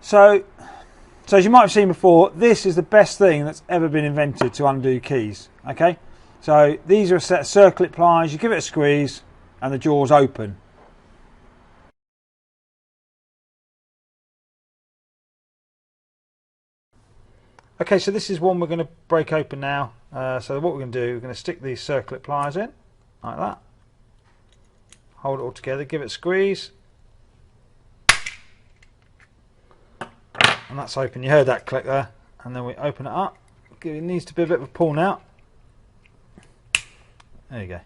So as you might have seen before, this is the best thing that's ever been invented to undo keys. Okay, so these are a set of Circlip pliers. You give it a squeeze and the jaws open. Okay, so this is one we're going to break open now. So what we're going to do, we're going to stick these Circlip pliers in, like that. Hold it all together, give it a squeeze. And that's open. You heard that click there. And then we open it up. It needs to be a bit of a pull now. There you go.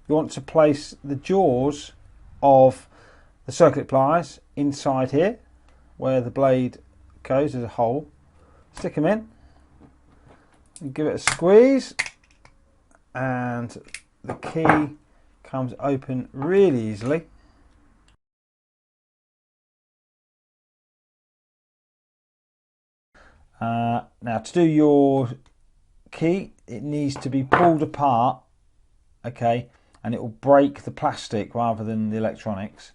You want to place the jaws of the Circlip pliers inside here, where the blade goes as a hole. Stick them in. And give it a squeeze. And the key comes open really easily. Now to do your key, it needs to be pulled apart, okay, and it will break the plastic rather than the electronics.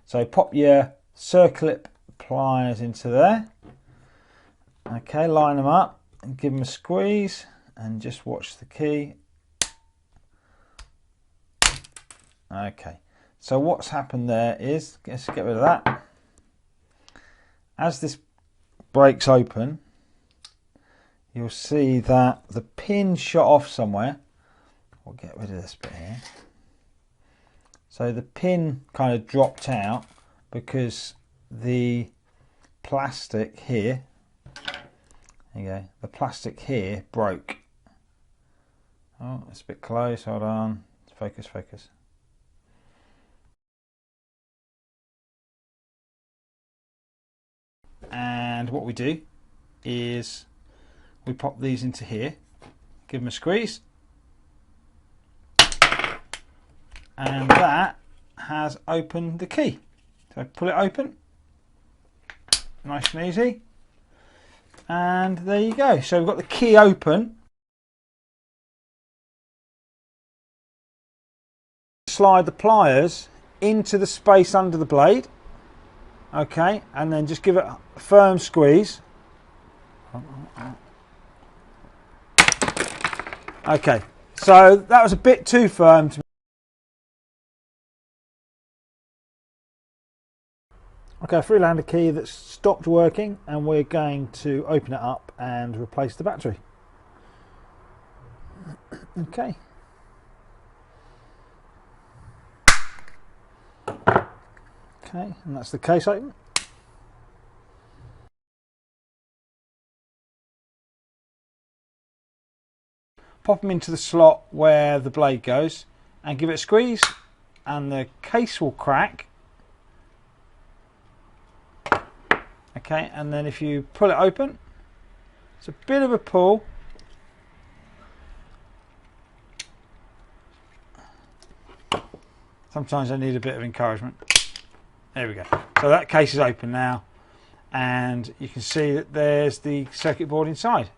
So pop your Circlip pliers into there, okay, line them up and give them a squeeze and just watch the key. Okay, so what's happened there is, let's get rid of that. As this breaks open, you'll see that the pin shot off somewhere. We'll get rid of this bit here. So the pin kind of dropped out because the plastic here, there you go, the plastic here broke. Oh, it's a bit close, hold on, focus, focus. And what we do is we pop these into here, give them a squeeze, and that has opened the key. So pull it open, nice and easy, and there you go. So we've got the key open. Slide the pliers into the space under the blade, okay, and then just give it a firm squeeze. Okay, so that was a bit too firm to me. Okay, I freeland a key that's stopped working and we're going to open it up and replace the battery. Okay. Okay, and that's the case open. Pop them into the slot where the blade goes and give it a squeeze and the case will crack. Okay, and then if you pull it open, it's a bit of a pull. Sometimes I need a bit of encouragement. There we go. So that case is open now and you can see that there's the circuit board inside.